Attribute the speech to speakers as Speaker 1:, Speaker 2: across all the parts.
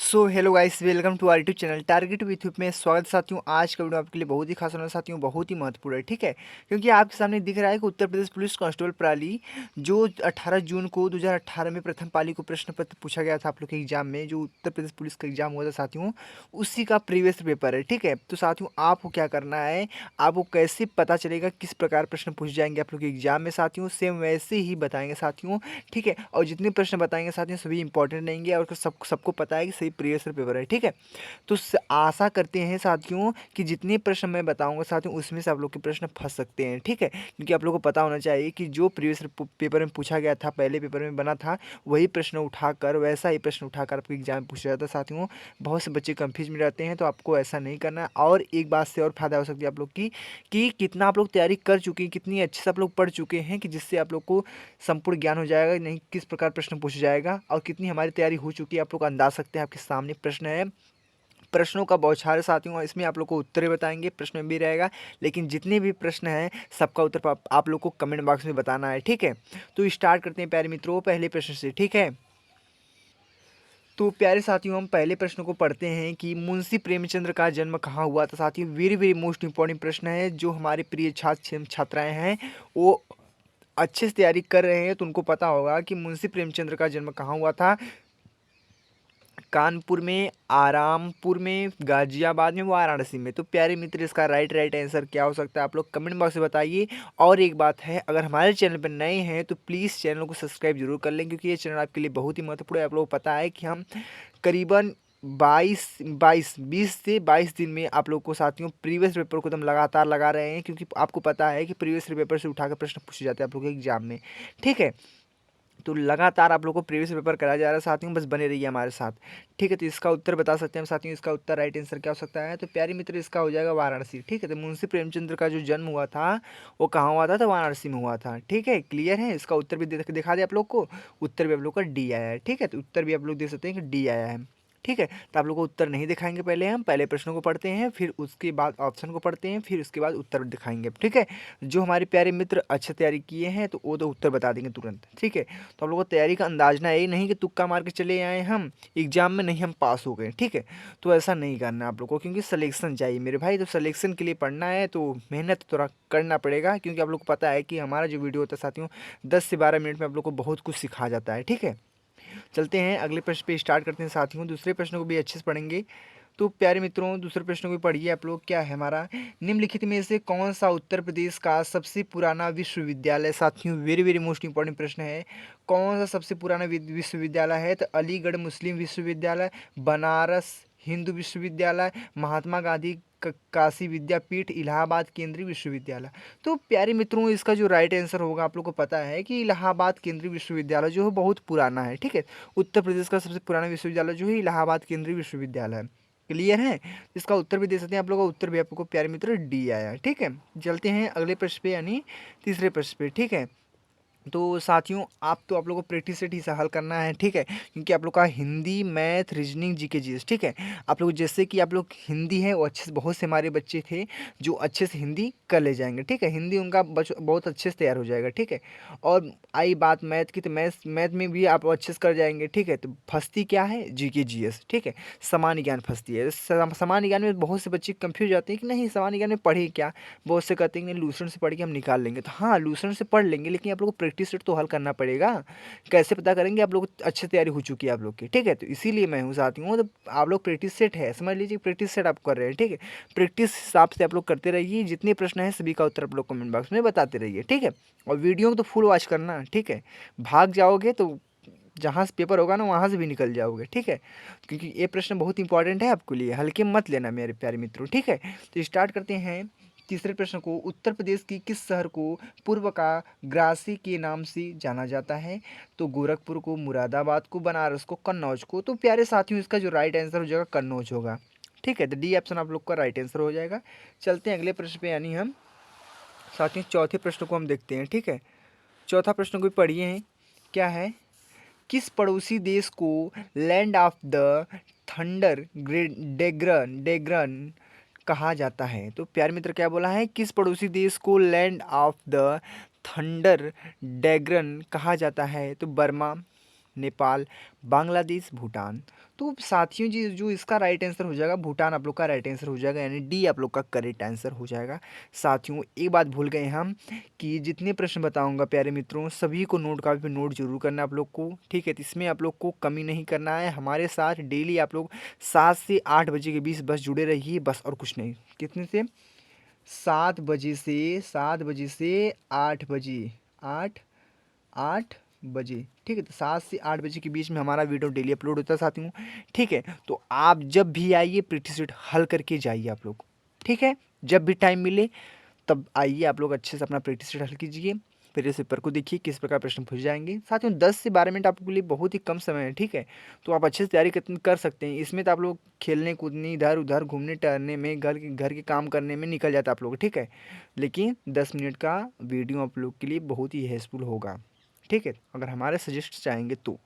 Speaker 1: So hello guys, welcome to our YouTube channel target with में स्वागत है साथियों। आज का वीडियो आपके लिए बहुत ही खास होने वाला साथियों, बहुत ही महत्वपूर्ण है। ठीक है, क्योंकि आपके सामने दिख रहा है कि उत्तर प्रदेश पुलिस कांस्टेबल प्रणाली जो 18 जून को 2018 में प्रथम पाली को प्रश्न पत्र पूछा गया था आप लोग के एग्जाम में, जो उत्तर प्रदेश पुलिस का एग्जाम हुआ था साथियों, उसी का प्रीवियस पेपर है। ठीक है, तो साथियों आपको क्या करना है, आपको कैसे पता चलेगा किस प्रकार प्रश्न पूछ जाएंगे आप लोग के एग्जाम में साथियों, सेम वैसे ही बताएंगे साथियों। ठीक है, और जितने प्रश्न बताएंगे साथियों सभी इंपॉर्टेंट रहेंगे और सबको पता है कि सही प्रीवियस पेपर है। ठीक है, तो आशा करते हैं साथियों कि जितने प्रश्न मैं बताऊंगा साथियों उसमें से आप लोग के प्रश्न फंस सकते हैं। ठीक है, क्योंकि आप लोग को पता होना चाहिए कि जो प्रीवियस पेपर में पूछा गया था, पहले पेपर में बना था, वही प्रश्न उठाकर, वैसा ही प्रश्न उठाकर आपके एग्जाम में पूछा जाता है साथियों। बहुत से बच्चे कंफ्यूज में रहते हैं, तो आपको ऐसा नहीं करना है। और एक बात से और फायदा हो सकती है आप लोग की कि कितना आप लोग तैयारी कर चुके हैं, कितनी अच्छे से आप लोग पढ़ चुके हैं, कि जिससे आप लोग को संपूर्ण ज्ञान हो जाएगा नहीं किस प्रकार प्रश्न पूछा जाएगा और कितनी हमारी तैयारी हो चुकी है। आप लोग अंदाज सकते हैं, आपके सामने प्रश्न है, प्रश्नों का बौछार साथियों, इसमें आप लोग को उत्तर बताएंगे, प्रश्न में भी रहेगा, लेकिन जितने भी प्रश्न हैं सबका उत्तर आप लोग को कमेंट बॉक्स में बताना है। ठीक है, तो स्टार्ट करते हैं प्यारे मित्रों पहले प्रश्न से। ठीक है, तो प्यारे साथियों हम पहले प्रश्न को पढ़ते हैं कि मुंशी प्रेमचंद्र का जन्म कहाँ हुआ था साथियों। वेरी वेरी मोस्ट इंपॉर्टेंट प्रश्न है, जो हमारे प्रिय छात्र छात्राएं हैं वो अच्छे से तैयारी कर रहे हैं तो उनको पता होगा कि मुंशी प्रेमचंद्र का जन्म कहाँ हुआ था। कानपुर में, आरामपुर में, गाजियाबाद में, वाराणसी में। तो प्यारे मित्र इसका राइट आंसर क्या हो सकता है आप लोग कमेंट बॉक्स में बताइए। और एक बात है, अगर हमारे चैनल पर नए हैं तो प्लीज़ चैनल को सब्सक्राइब जरूर कर लें, क्योंकि ये चैनल आपके लिए बहुत ही महत्वपूर्ण है। आप लोगों को पता है कि हम करीबन 20 से 22 दिन में आप लोग को साथियों प्रीवियस पेपर को एकदम लगातार लगा रहे हैं, क्योंकि आपको पता है कि प्रीवियस पेपर से उठाकर प्रश्न पूछे जाते हैं आप लोग के एग्जाम में। ठीक है, तो लगातार आप लोगों को प्रीवियस पेपर कराया जा रहा है साथियों, बस बने रहिए हमारे साथ। ठीक है, तो इसका उत्तर बता सकते हैं हम साथियों, इसका उत्तर राइट आंसर क्या हो सकता है। तो प्यारे मित्र इसका हो जाएगा वाराणसी। ठीक है, तो मुंशी प्रेमचंद्र का जो जन्म हुआ था वो कहाँ हुआ था, तो वाराणसी में हुआ था। ठीक है, क्लियर है। इसका उत्तर भी दिखा दे आप लोग को, उत्तर भी आप लोग का डी आया है। ठीक है, तो उत्तर भी आप लोग देख सकते हैं कि डी आया है। ठीक है, तो आप लोग को उत्तर नहीं दिखाएंगे, पहले हम पहले प्रश्नों को पढ़ते हैं, फिर उसके बाद ऑप्शन को पढ़ते हैं, फिर उसके बाद उत्तर दिखाएंगे। ठीक है, जो हमारे प्यारे मित्र अच्छे तैयारी किए हैं तो वो तो उत्तर बता देंगे तुरंत। ठीक है, तो आप लोगों को तैयारी का अंदाज ना, ये नहीं कि तुक्का मार के चले आए हम एग्जाम में, नहीं हम पास हो गए। ठीक है, तो ऐसा नहीं करना आप लोग को, क्योंकि सिलेक्शन चाहिए मेरे भाई। तो सिलेक्शन के लिए पढ़ना है तो मेहनत थोड़ा करना पड़ेगा, क्योंकि आप लोग को पता है कि हमारा जो वीडियो होता है साथियों 10 से 12 मिनट में आप लोग को बहुत कुछ सिखा जाता है। ठीक है, चलते हैं अगले प्रश्न पे स्टार्ट करते हैं साथियों। दूसरे प्रश्न को भी अच्छे से पढ़ेंगे। तो प्यारे मित्रों दूसरे प्रश्न को भी पढ़िए आप लोग। क्या है हमारा, निम्नलिखित में से कौन सा उत्तर प्रदेश का सबसे पुराना विश्वविद्यालय साथियों, वेरी वेरी मोस्ट इंपॉर्टेंट प्रश्न है। कौन सा सबसे पुराना विश्वविद्यालय है, तो अलीगढ़ मुस्लिम विश्वविद्यालय, बनारस हिंदू विश्वविद्यालय, महात्मा गांधी काशी विद्यापीठ, इलाहाबाद केंद्रीय विश्वविद्यालय। तो प्यारे मित्रों इसका जो राइट आंसर होगा, आप लोग को पता है कि इलाहाबाद केंद्रीय विश्वविद्यालय जो है बहुत पुराना है। ठीक है, उत्तर प्रदेश का सबसे पुराना विश्वविद्यालय जो है इलाहाबाद केंद्रीय विश्वविद्यालय है। क्लियर है, इसका उत्तर भी दे सकते हैं आप लोग का, उत्तर भी आपको प्यारे मित्र डी आया है। ठीक है, चलते हैं अगले प्रश्न पे, यानी तीसरे प्रश्न पे। ठीक है, तो साथियों आप लोगों को प्रैक्टिस सेट ही से हल करना है। ठीक है, क्योंकि आप लोग का Hindi, math, reasoning, GK GS. ठीक है, आप लोग जैसे कि आप लोग हिंदी है वो अच्छे से, बहुत से हमारे बच्चे थे जो अच्छे से हिंदी कर ले जाएंगे। ठीक है, हिंदी उनका बहुत अच्छे से तैयार हो जाएगा। ठीक है, और आई बात मैथ की, तो मैथ में भी आप अच्छे से कर जाएंगे। ठीक है, तो फंसती क्या है, जीके जीएस। ठीक है, सामान्य ज्ञान फंसती है। सामान्य ज्ञान में बहुत से बच्चे कंफ्यूज जाते हैं कि नहीं सामान्य ज्ञान में पढ़े क्या, बहुत से कहते हैं कि नहीं लूसेंट से पढ़ के हम निकाल लेंगे। तो हाँ लूसेंट से पढ़ लेंगे, लेकिन आप लोग को प्रैक्टिस सेट तो हल करना पड़ेगा। कैसे पता करेंगे आप लोग अच्छी तैयारी हो चुकी है आप लोग की। ठीक है, तो इसीलिए मैं हूँ साथी हूँ, तो आप लोग प्रैक्टिस सेट है, समझ लीजिए प्रैक्टिस सेट आप कर रहे हैं। ठीक है, प्रैक्टिस हिसाब से आप लोग करते रहिए, जितने प्रश्न हैं सभी का उत्तर आप लोग कमेंट बॉक्स में बताते रहिए। ठीक है, और वीडियो को तो फुल वॉच करना। ठीक है, भाग जाओगे तो जहाँ से पेपर होगा ना वहाँ से भी निकल जाओगे। ठीक है, क्योंकि ये प्रश्न बहुत इंपॉर्टेंट है आपके लिए, हल्के मत लेना मेरे प्यारे मित्रों। ठीक है, तो स्टार्ट करते हैं तीसरे प्रश्न को। उत्तर प्रदेश की किस शहर को पूर्व का ग्रासी के नाम से जाना जाता है, तो गोरखपुर को, मुरादाबाद को, बनारस को, कन्नौज को। तो प्यारे साथियों इसका जो राइट आंसर हो जाएगा कन्नौज होगा। ठीक है, तो डी ऑप्शन आप लोग का राइट आंसर हो जाएगा। चलते हैं अगले प्रश्न पे, यानी हम साथियों चौथे प्रश्न को हम देखते हैं। ठीक है, चौथा प्रश्न को भी पढ़िए हैं। क्या है, किस पड़ोसी देश को लैंड ऑफ द थंडर डेग्रन डेग्रन कहा जाता है। तो प्यारे मित्र क्या बोला है, किस पड़ोसी देश को लैंड ऑफ द थंडर डेग्रन कहा जाता है, तो बर्मा, नेपाल, बांग्लादेश, भूटान। तो साथियों जी जो इसका राइट आंसर हो जाएगा भूटान आप लोग का राइट आंसर हो जाएगा, यानी डी आप लोग का करेक्ट आंसर हो जाएगा। साथियों एक बात भूल गए हम कि जितने प्रश्न बताऊंगा प्यारे मित्रों सभी को नोट कापी पे नोट जरूर करना आप लोग को, ठीक है। तो इसमें आप लोग को कमी नहीं करना है, हमारे साथ डेली आप लोग 7 से 8 बजे के बीच बस जुड़े रहिए, बस और कुछ नहीं। कितने से? 7 बजे से 8 बजे, 8 बजे, ठीक है। तो 7 से 8 बजे के बीच में हमारा वीडियो डेली अपलोड होता है साथियों, ठीक है। तो आप जब भी आइए प्रैक्टिस सेट हल करके जाइए आप लोग, ठीक है। जब भी टाइम मिले तब आइए आप लोग अच्छे से अपना प्रैक्टिस सेट हल कीजिए, फिर इस पेपर को देखिए किस प्रकार प्रश्न पूछे जाएंगे। साथियों 10 से 12 मिनट आपके लिए बहुत ही कम समय है, ठीक है। तो आप अच्छे से तैयारी कर सकते हैं। इसमें तो आप लोग खेलने कूदने इधर उधर घूमने टहलने में घर के काम करने में निकल जाता है आप लोग, ठीक है। लेकिन 10 मिनट का वीडियो आप लोग के लिए बहुत ही हेल्पफुल होगा, ठीक है, अगर हमारे सजेस्ट चाहेंगे तो,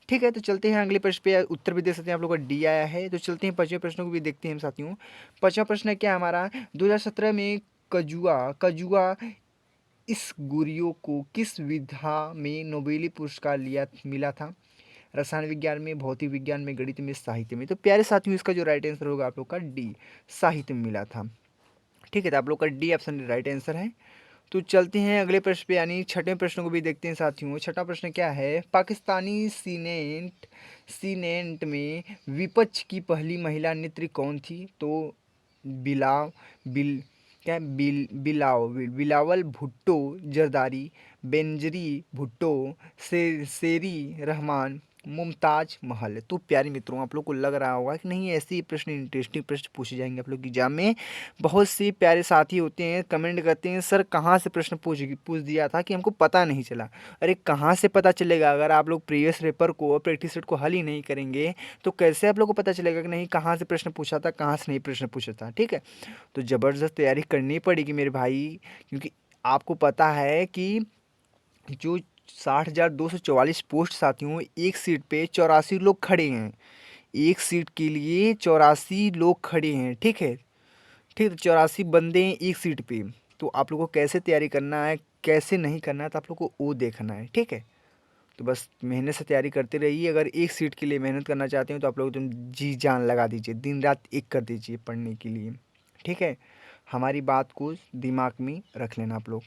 Speaker 1: ठीक है। तो चलते हैं अगले प्रश्न पे, उत्तर भी देख सकते हैं आप लोग का डी आया है। तो चलते हैं 5वें प्रश्न को भी देखते हैं साथियों। 5वां प्रश्न है क्या हमारा, 2017 में कजुआ कजुआ इस गुरियो को किस विधा में नोबेल पुरस्कार मिला था? रसायन विज्ञान में, भौतिक विज्ञान में, गणित में, साहित्य में। तो प्यारे साथियों इसका जो राइट आंसर होगा आप लोग का डी, साहित्य में मिला था, ठीक है। तो आप लोग का डी ऑप्शन राइट आंसर है। तो चलते हैं अगले प्रश्न पे, यानी 6वें प्रश्न को भी देखते हैं साथियों। 6वां प्रश्न क्या है, पाकिस्तानी सीनेट में विपक्ष की पहली महिला नेत्री कौन थी? तो बिलाव बिल क्या बिलावल भुट्टो जरदारी, बेनजरी भुट्टो, शेरी रहमान, मुमताज महल। तो प्यारे मित्रों आप लोग को लग रहा होगा कि नहीं ऐसे ही प्रश्न इंटरेस्टिंग प्रश्न पूछे जाएंगे आप लोग एग्जाम में। बहुत से प्यारे साथी होते हैं कमेंट करते हैं सर कहाँ से प्रश्न पूछ दिया था कि हमको पता नहीं चला। अरे कहाँ से पता चलेगा, अगर आप लोग प्रीवियस पेपर को प्रैक्टिस सेट को हल ही नहीं करेंगे तो कैसे आप लोग को पता चलेगा कि नहीं कहाँ से प्रश्न पूछा था, कहाँ से नहीं प्रश्न पूछा था, ठीक है। तो ज़बरदस्त तैयारी करनी पड़ेगी मेरे भाई, क्योंकि आपको पता है कि जो 60,244 पोस्ट साथियों, एक सीट पे 84 लोग खड़े हैं, एक सीट के लिए 84 लोग खड़े हैं, ठीक है। ठीक है, 84 बंदे हैं एक सीट पे। तो आप लोग को कैसे तैयारी करना है कैसे नहीं करना है तो आप लोग को वो देखना है, ठीक है। तो बस मेहनत से तैयारी करते रहिए। अगर एक सीट के लिए मेहनत करना चाहते हैं तो आप लोग तुम जी जान लगा दीजिए, दिन रात एक कर दीजिए पढ़ने के लिए, ठीक है। हमारी बात को दिमाग में रख लेना आप लोग।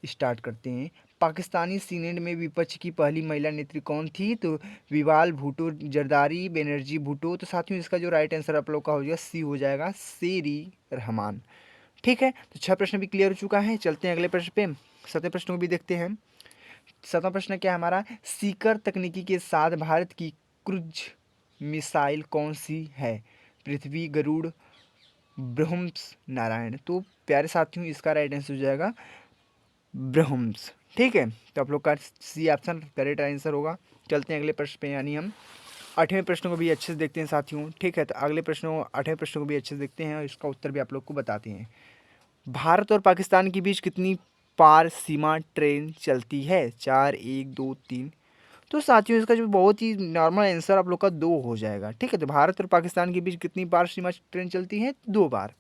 Speaker 1: स्टार्ट करते हैं। पाकिस्तानी सीनेट में विपक्ष की पहली महिला नेत्री कौन थी? तो विवाल भुट्टो जरदारी, बेनर्जी भुट्टो। तो साथियों इसका जो राइट आंसर आप लोग का हो जाएगा सी हो जाएगा, शेरी रहमान, ठीक है। तो 6 प्रश्न भी क्लियर हो चुका है। चलते हैं अगले प्रश्न पे, 7वें प्रश्न को भी देखते हैं। 7वां प्रश्न क्या है हमारा, सीकर तकनीकी के साथ भारत की क्रूज मिसाइल कौन सी है? पृथ्वी, गरुड़, ब्रह्मस, नारायण। तो प्यारे साथियों इसका राइट आंसर हो जाएगा ब्रह्मस, ठीक है। तो आप लोग का सी ऑप्शन करेक्ट आंसर होगा। चलते हैं अगले प्रश्न पे, यानी हम 8वें प्रश्न को भी अच्छे से देखते हैं साथियों, ठीक है। तो अगले प्रश्नों 8वें प्रश्न को भी अच्छे से देखते हैं और इसका उत्तर भी आप लोग को बताते हैं। भारत और पाकिस्तान के बीच कितनी पार सीमा ट्रेन चलती है? 4, 1, 2, 3। तो साथियों इसका जो बहुत ही नॉर्मल आंसर आप लोग का 2 हो जाएगा, ठीक है। तो भारत और पाकिस्तान के बीच कितनी बार सीमा ट्रेन चलती है? 2 बार,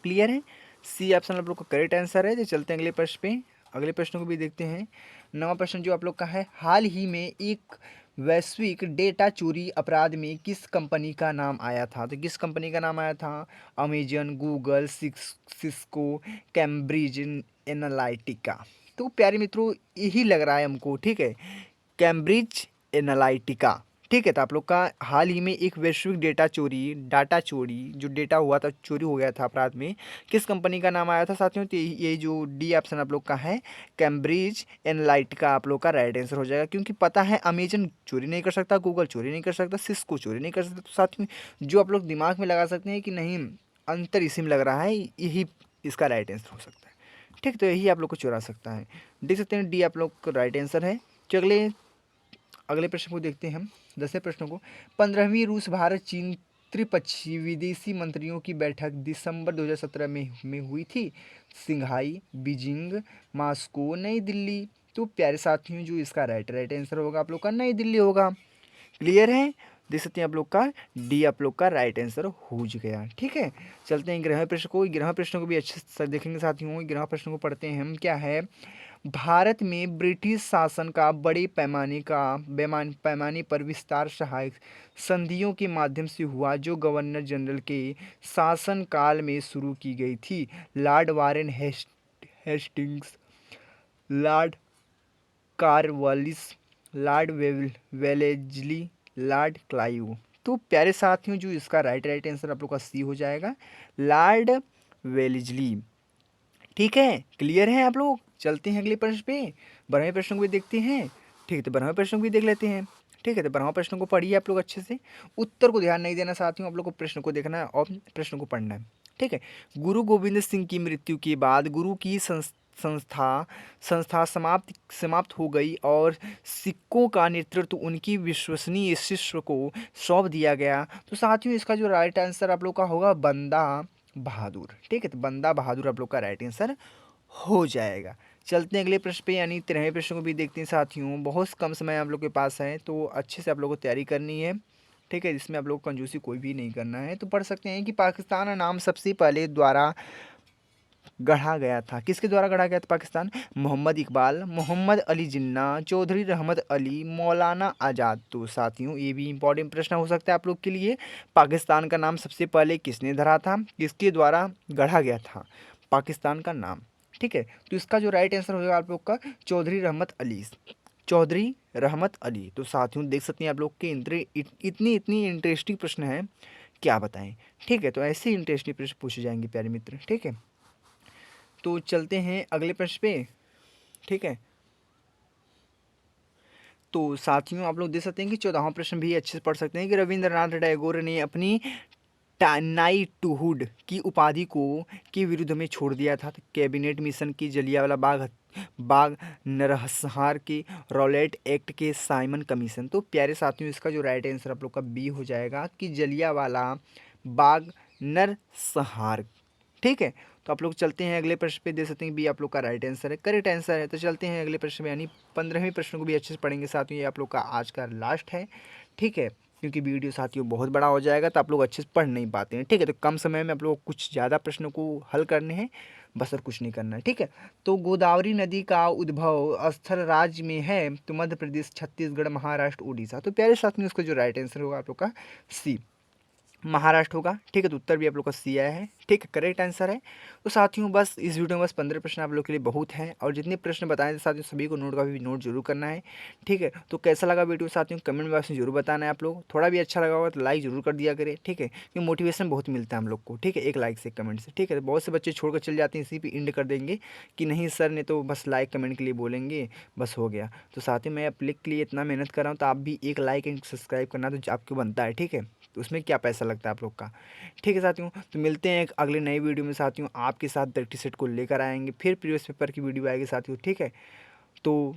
Speaker 1: क्लियर है। सी ऑप्शन आप लोग का करेक्ट आंसर है। तो चलते हैं अगले प्रश्न पे, अगले प्रश्न को भी देखते हैं। 9वां प्रश्न जो आप लोग का है, हाल ही में एक वैश्विक डेटा चोरी अपराध में किस कंपनी का नाम आया था? तो किस कंपनी का नाम आया था? Amazon, Google, Cisco, Cambridge Analytica. तो प्यारे मित्रों यही लग रहा है हमको, ठीक है, कैम्ब्रिज एनालिटिका, ठीक है। तो आप लोग का हाल ही में एक वैश्विक डाटा चोरी जो डेटा हुआ था, चोरी हो गया था अपराध में, किस कंपनी का नाम आया था साथियों? तो ये जो डी ऑप्शन आप लोग का है कैम्ब्रिज एनालिटिका आप लोग का राइट आंसर हो जाएगा, क्योंकि पता है अमेजन चोरी नहीं कर सकता, गूगल चोरी नहीं कर सकता, सिस्को चोरी नहीं कर सकता। तो साथियों जो आप लोग दिमाग में लगा सकते हैं कि नहीं अंतर इसी में लग रहा है, यही इसका राइट आंसर हो सकता है, ठीक। तो यही आप लोग को चुरा सकता है, देख सकते हैं डी आप लोग का राइट आंसर है। चलिए अगले प्रश्न को देखते हैं हम, 10वें प्रश्न को। 15वीं रूस भारत चीन त्रिपक्षीय विदेशी मंत्रियों की बैठक दिसंबर 2017 में हुई थी। सिंघाई, बीजिंग, मास्को, नई दिल्ली। तो प्यारे साथियों जो इसका राइट आंसर होगा आप लोग का नई दिल्ली होगा, क्लियर है। देख सकते हैं आप लोग का डी आप लोग का राइट आंसर हो गया, ठीक है। चलते हैं 11वें प्रश्न को, 11वें प्रश्न को भी अच्छे से देखेंगे साथियों। 11वें प्रश्न को पढ़ते हैं हम, क्या है, भारत में ब्रिटिश शासन का बड़े पैमाने पर विस्तार सहायक संधियों के माध्यम से हुआ, जो गवर्नर जनरल के शासनकाल में शुरू की गई थी। Lord Warren Hastings, Lord Cornwallis, Lord Wellesley, Lord Clive. तो प्यारे साथियों, जो इसका राइट आंसर आप लोग का सी हो जाएगा, लॉर्ड वेलेस्ली। ठीक है, क्लियर है आप लोग। चलते हैं अगले प्रश्न पे, 12वें प्रश्न को भी देखते हैं। ठीक है, तो 12वें प्रश्न को भी देख लेते हैं। ठीक है, तो 12वां प्रश्न को पढ़िए आप लोग अच्छे से, उत्तर को ध्यान नहीं देना साथियों, आप लोग को प्रश्न को देखना है और प्रश्न को पढ़ना है। ठीक है, गुरु गोविंद सिंह की मृत्यु के बाद गुरु की संस्था संस्था समाप्त हो गई और सिखों का नेतृत्व उनकी विश्वसनीय शिष्य को सौंप दिया गया। तो साथियों, इसका जो राइट आंसर आप लोग का होगा बंदा बहादुर। ठीक है, तो बंदा बहादुर आप लोग का राइट आंसर हो जाएगा। चलते हैं अगले प्रश्न पे, यानी 13वें प्रश्न को भी देखते हैं साथियों। बहुत कम समय आप लोग के पास है, तो अच्छे से आप लोग को तैयारी करनी है। ठीक है, इसमें आप लोग को कंजूसी कोई भी नहीं करना है। तो पढ़ सकते हैं कि पाकिस्तान नाम सबसे पहले द्वारा गढ़ा गया था। किसके द्वारा गढ़ा गया था पाकिस्तान? मोहम्मद इकबाल, मोहम्मद अली जिन्ना, चौधरी रहमत अली, मौलाना आज़ाद। तो साथियों, ये भी इंपॉर्टेंट प्रश्न हो सकता है आप लोग के लिए। पाकिस्तान का नाम सबसे पहले किसने धरा था, किसके द्वारा गढ़ा गया था पाकिस्तान का नाम? ठीक है, तो इसका जो राइट आंसर होगा आप लोग का चौधरी रहमत अली, चौधरी रहमत अली। तो साथियों, देख सकते हैं आप लोग के इतनी इतनी इंटरेस्टिंग प्रश्न है, क्या बताएं। ठीक है, तो ऐसे इंटरेस्टिंग प्रश्न पूछे जाएंगे प्यारे मित्र। ठीक है, तो चलते हैं अगले प्रश्न पे। ठीक है, तो साथियों, आप लोग देख सकते हैं कि 14वां प्रश्न भी अच्छे से पढ़ सकते हैं कि रविंद्रनाथ टैगोर ने अपनी नाइटहुड की उपाधि को के विरुद्ध में छोड़ दिया था। तो कैबिनेट मिशन की, जलियांवाला बाग नरसंहार की, रॉलेट एक्ट के, साइमन कमीशन। तो प्यारे साथियों, इसका जो राइट आंसर आप लोग का बी हो जाएगा कि जलियांवाला बाग नरसंहार। ठीक है, तो आप लोग चलते हैं अगले प्रश्न पे, दे सकते हैं बी आप लोग का राइट आंसर है, करेक्ट आंसर है। तो चलते हैं अगले प्रश्न में, यानी 15वें प्रश्न को भी अच्छे से पढ़ेंगे साथियों। ये आप लोग का आज का लास्ट है। ठीक है, क्योंकि वीडियो साथियों बहुत बड़ा हो जाएगा तो आप लोग अच्छे से पढ़ नहीं पाते हैं। ठीक है, तो कम समय में आप लोग कुछ ज़्यादा प्रश्नों को हल करने हैं, बस और कुछ नहीं करना है। ठीक है, तो गोदावरी नदी का उद्भव स्थल राज्य में है, तो मध्य प्रदेश, छत्तीसगढ़, महाराष्ट्र, उड़ीसा। तो प्यारे साथियों, उसका जो राइट आंसर होगा आप लोग का सी, महाराष्ट्र होगा। ठीक है, तो उत्तर भी आप लोग का सी आया है। ठीक है, करेक्ट आंसर है। तो साथियों, बस इस वीडियो में बस 15 प्रश्न आप लोग के लिए बहुत हैं, और जितने प्रश्न बताए थे साथियों, सभी को नोट का भी नोट जरूर करना है। ठीक है, तो कैसा लगा वीडियो साथियों, कमेंट बॉक्स में जरूर बताना है। आप लोग थोड़ा भी अच्छा लगा होगा तो लाइक जरूर कर दिया करें। ठीक है, क्योंकि मोटिवेशन बहुत मिलता है हम लोग को। ठीक है, एक लाइक से, कमेंट से। ठीक है, बहुत से बच्चे छोड़कर चल जाते हैं, इसी पर इंड कर देंगे कि नहीं सर ने तो बस लाइक कमेंट के लिए बोलेंगे, बस हो गया। तो साथियों, मैं आप लिख के लिए इतना मेहनत कर रहा हूँ, तो आप भी एक लाइक एंड सब्सक्राइब करना तो आपको बनता है। ठीक है, तो उसमें क्या पैसा लगता है आप लोग का। ठीक है साथियों, तो मिलते हैं एक अगले नई वीडियो में साथियों, आपके साथ प्रैक्टिस सेट को लेकर आएंगे, फिर प्रीवियस पेपर की वीडियो आएगी साथियों। ठीक है, तो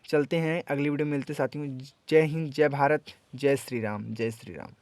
Speaker 1: चलते हैं अगली वीडियो में, मिलते हैं साथियों। जय हिंद, जय भारत, जय श्री राम, जय श्री राम।